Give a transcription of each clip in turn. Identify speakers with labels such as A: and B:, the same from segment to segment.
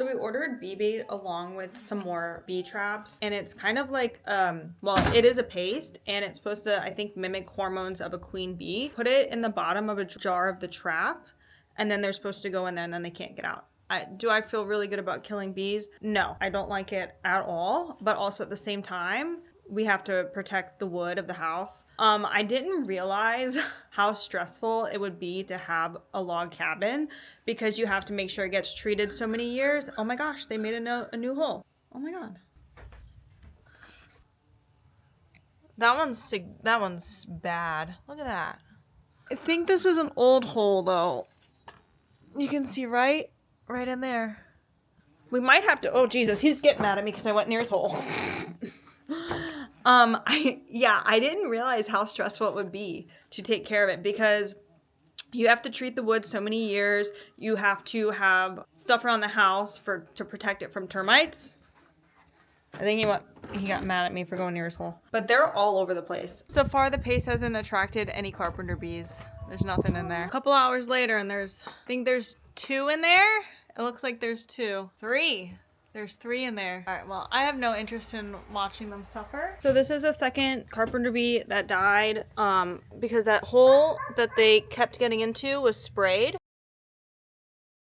A: So we ordered bee bait along with some more bee traps, and it's kind of like, well, it is a paste, and it's supposed to, I think, mimic hormones of a queen bee. Put it in the bottom of a jar of the trap, and then they're supposed to go in there, and then they can't get out. Do I feel really good about killing bees? No, I don't like it at all, but also at the same time, we have to protect the wood of the house. I didn't realize how stressful it would be to have a log cabin because you have to make sure it gets treated so many years. Oh my gosh, they made a new hole. Oh my god. That one's bad. Look at that. I think this is an old hole though. You can see right in there. We might have to, oh Jesus, he's getting mad at me because I went near his hole. I didn't realize how stressful it would be to take care of it because you have to treat the wood so many years. You have to have stuff around the house to protect it from termites. I think he got mad at me for going near his hole. But they're all over the place. So far the paste hasn't attracted any carpenter bees. There's nothing in there. A couple hours later and I think there's 2 in there. It looks like there's 2. 3. There's 3 in there. All right, well, I have no interest in watching them suffer. So this is the second carpenter bee that died because that hole that they kept getting into was sprayed.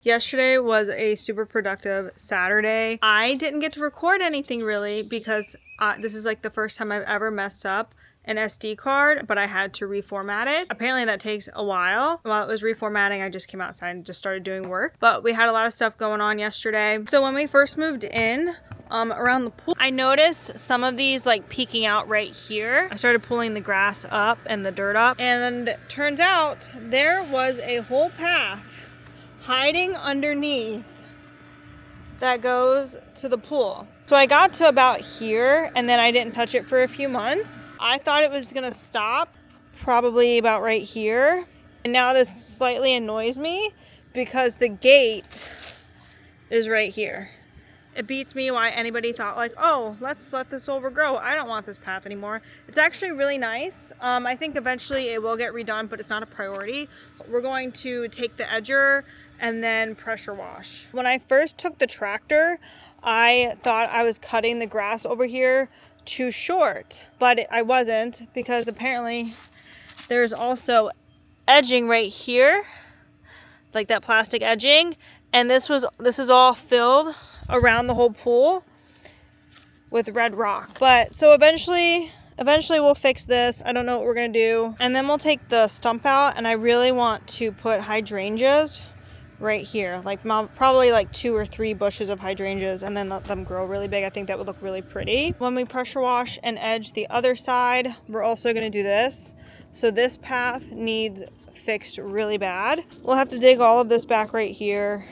A: Yesterday was a super productive Saturday. I didn't get to record anything really because this is like the first time I've ever messed up an SD card, but I had to reformat it. Apparently that takes a while. While it was reformatting, I just came outside and just started doing work. But we had a lot of stuff going on yesterday. So when we first moved in, around the pool, I noticed some of these like peeking out right here. I started pulling the grass up and the dirt up, and turns out there was a whole path hiding underneath that goes to the pool. So I got to about here and then I didn't touch it for a few months. I thought it was gonna stop probably about right here. And now this slightly annoys me because the gate is right here. It beats me why anybody thought like, oh, let's let this overgrow. I don't want this path anymore. It's actually really nice. I think eventually it will get redone, but it's not a priority. We're going to take the edger and then pressure wash. When I first took the tractor, I thought I was cutting the grass over here too short, but I wasn't, because apparently there's also edging right here, like that plastic edging, and this is all filled around the whole pool with red rock. But so eventually we'll fix this. I don't know what we're gonna do, and then we'll take the stump out, and I really want to put hydrangeas right here, like probably like 2 or 3 bushes of hydrangeas, and then let them grow really big. I think that would look really pretty. When we pressure wash and edge the other side, we're also going to do this. So this path needs fixed really bad. We'll have to dig all of this back right here.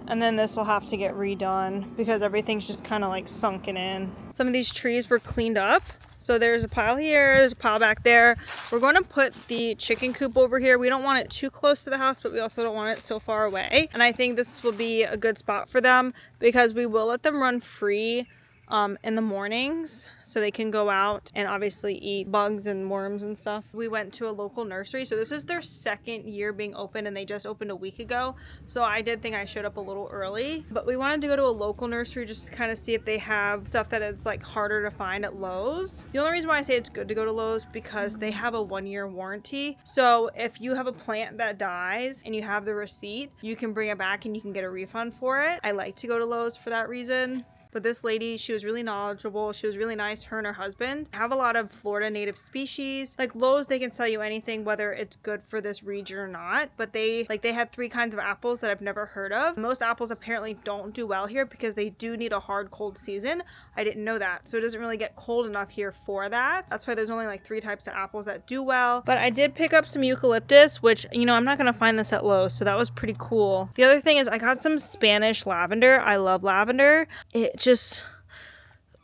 A: And then this will have to get redone because everything's just kind of like sunken in. Some of these trees were cleaned up. So there's a pile here, there's a pile back there. We're going to put the chicken coop over here. We don't want it too close to the house, but we also don't want it so far away. And I think this will be a good spot for them because we will let them run free in the mornings so they can go out and obviously eat bugs and worms and stuff. We went to a local nursery. So this is their 2nd year being open, and they just opened a week ago. So I did think I showed up a little early, but we wanted to go to a local nursery just to kind of see if they have stuff that it's like harder to find at Lowe's. The only reason why I say it's good to go to Lowe's because they have a 1-year warranty. So if you have a plant that dies and you have the receipt, you can bring it back and you can get a refund for it. I like to go to Lowe's for that reason. But this lady, she was really knowledgeable. She was really nice. Her and her husband have a lot of Florida native species. Like Lowe's, they can sell you anything, whether it's good for this region or not. But they had 3 kinds of apples that I've never heard of. Most apples apparently don't do well here because they do need a hard cold season. I didn't know that. So it doesn't really get cold enough here for that. That's why there's only like 3 types of apples that do well. But I did pick up some eucalyptus, which, you know, I'm not going to find this at Lowe's. So that was pretty cool. The other thing is I got some Spanish lavender. I love lavender. It just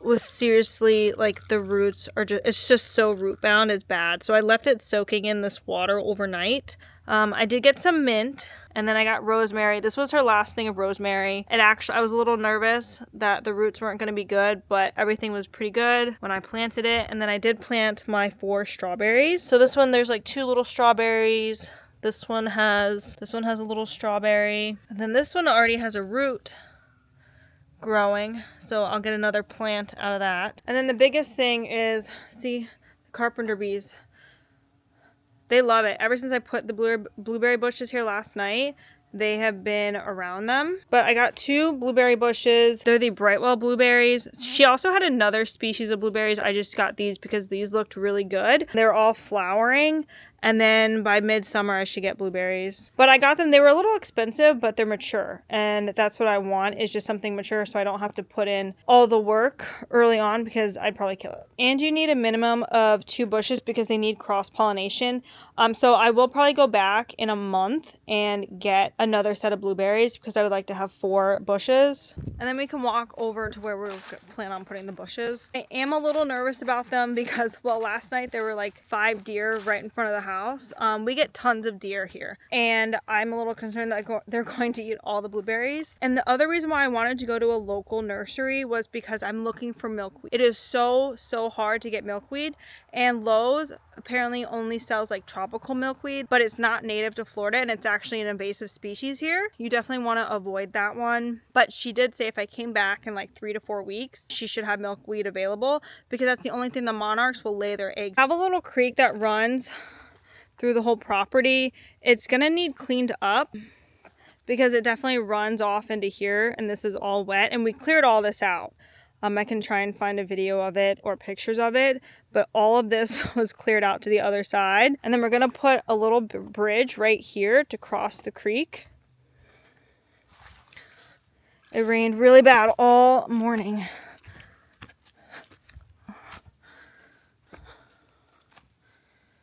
A: was seriously like the roots are just, it's just so root bound, it's bad. So I left it soaking in this water overnight. I did get some mint, and then I got rosemary. This was her last thing of rosemary. And actually I was a little nervous that the roots weren't going to be good, but everything was pretty good when I planted it. And then I did plant my 4 strawberries. So this one, there's like 2 little strawberries. This one has a little strawberry. And then this one already has a root growing, so I'll get another plant out of that. And then the biggest thing is, see, the carpenter bees. They love it. Ever since I put the blueberry bushes here last night, they have been around them. But I got 2 blueberry bushes. They're the Brightwell blueberries. She also had another species of blueberries. I just got these because these looked really good. They're all flowering. And then by midsummer, I should get blueberries. But I got them. They were a little expensive, but they're mature. And that's what I want, is just something mature so I don't have to put in all the work early on, because I'd probably kill it. And you need a minimum of 2 bushes because they need cross-pollination. So I will probably go back in a month and get another set of blueberries because I would like to have 4 bushes. And then we can walk over to where we plan on putting the bushes. I am a little nervous about them because, well, last night there were like 5 deer right in front of the house. We get tons of deer here, and I'm a little concerned that they're going to eat all the blueberries. And the other reason why I wanted to go to a local nursery was because I'm looking for milkweed. It is so hard to get milkweed, and Lowe's apparently only sells like tropical milkweed, but it's not native to Florida, and it's actually an invasive species here. You definitely want to avoid that one. But she did say if I came back in like 3 to 4 weeks, she should have milkweed available, because that's the only thing the monarchs will lay their eggs. I have a little creek that runs through the whole property. It's gonna need cleaned up because it definitely runs off into here, and this is all wet, and we cleared all this out. I can try and find a video of it or pictures of it, but all of this was cleared out to the other side. And then we're gonna put a little bridge right here to cross the creek. It rained really bad all morning.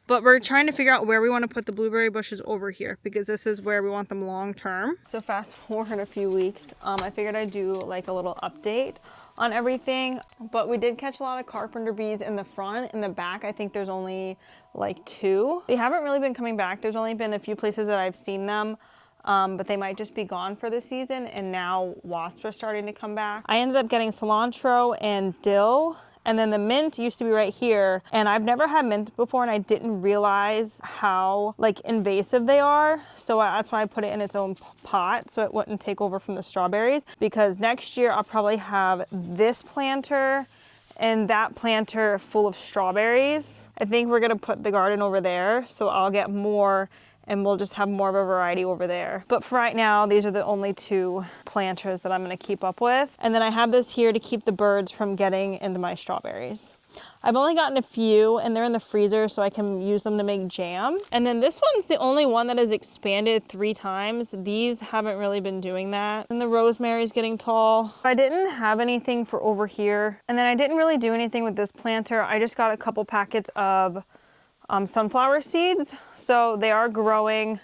A: But we're trying to figure out where we want to put the blueberry bushes over here, because this is where we want them long term. So fast forward a few weeks, I figured I'd do like a little update on everything. But we did catch a lot of carpenter bees in the front. In the back, I think there's only like 2. They haven't really been coming back. There's only been a few places that I've seen them. But they might just be gone for the season, and now wasps are starting to come back. I ended up getting cilantro and dill. And then the mint used to be right here, and I've never had mint before, and I didn't realize how like invasive they are. So that's why I put it in its own pot so it wouldn't take over from the strawberries, because next year I'll probably have this planter and that planter full of strawberries. I think we're gonna put the garden over there, so I'll get more and we'll just have more of a variety over there. But for right now, these are the only 2 planters that I'm gonna keep up with. And then I have this here to keep the birds from getting into my strawberries. I've only gotten a few, and they're in the freezer so I can use them to make jam. And then this one's the only one that has expanded 3 times. These haven't really been doing that. And the rosemary's getting tall. I didn't have anything for over here. And then I didn't really do anything with this planter. I just got a couple packets of sunflower seeds, so they are growing,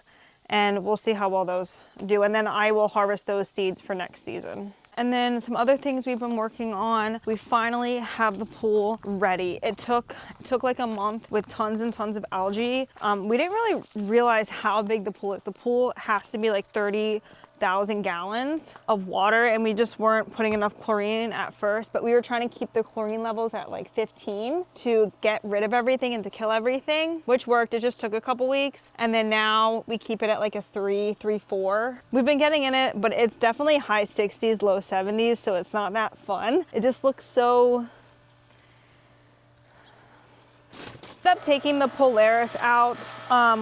A: and we'll see how well those do, and then I will harvest those seeds for next season. And then some other things we've been working on. We finally have the pool ready. It took like a month with tons and tons of algae. We didn't really realize how big the pool is. The pool has to be like 30,000 gallons of water, and we just weren't putting enough chlorine in at first, but we were trying to keep the chlorine levels at like 15 to get rid of everything and to kill everything, which worked. It just took a couple weeks, and then now we keep it at like a 3, 4. We've been getting in it, but it's definitely high 60s, low 70s, so it's not that fun. It just looks so... Up taking the Polaris out,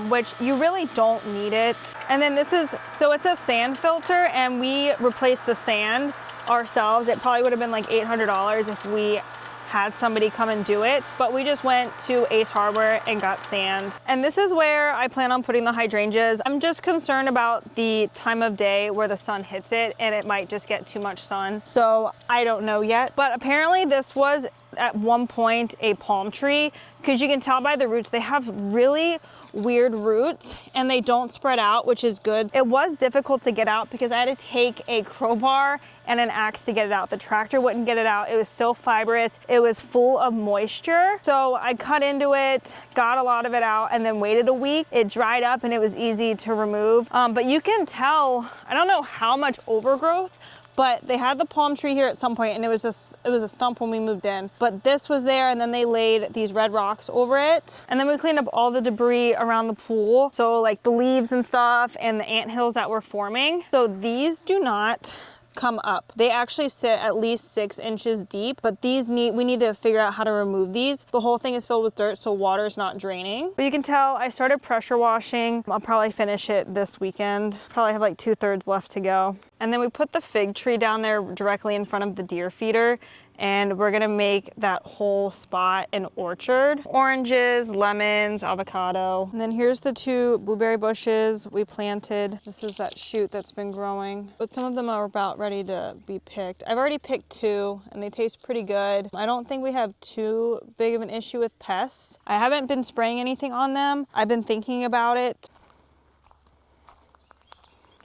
A: which you really don't need it. And then this is, so it's a sand filter, and we replaced the sand ourselves. It probably would have been like $800 if we had somebody come and do it, but we just went to Ace Hardware and got sand. And this is where I plan on putting the hydrangeas. I'm just concerned about the time of day where the sun hits it, and it might just get too much sun. So I don't know yet, but apparently this was at one point a palm tree, because you can tell by the roots, they have really weird roots and they don't spread out, which is good. It was difficult to get out because I had to take a crowbar and an axe to get it out. The tractor wouldn't get it out. It was so fibrous. It was full of moisture. So I cut into it, got a lot of it out, and then waited a week. It dried up and it was easy to remove. But you can tell, I don't know how much overgrowth, But they had the palm tree here at some point, and it was a stump when we moved in. But this was there, and then they laid these red rocks over it. And then we cleaned up all the debris around the pool. So like the leaves and stuff and the anthills that were forming. So these do not come up. They actually sit at least 6 inches deep, but we need to figure out how to remove these. The whole thing is filled with dirt, so water is not draining. But you can tell I started pressure washing. I'll probably finish it this weekend. Probably have like 2/3 left to go. And then we put the fig tree down there directly in front of the deer feeder, and we're gonna make that whole spot an orchard. Oranges, lemons, avocado. And then here's the 2 blueberry bushes we planted. This is that shoot that's been growing. But some of them are about ready to be picked. I've already picked 2 and they taste pretty good. I don't think we have too big of an issue with pests. I haven't been spraying anything on them. I've been thinking about it.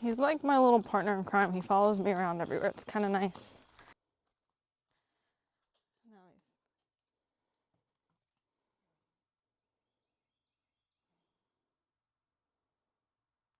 A: He's like my little partner in crime. He follows me around everywhere. It's kind of nice.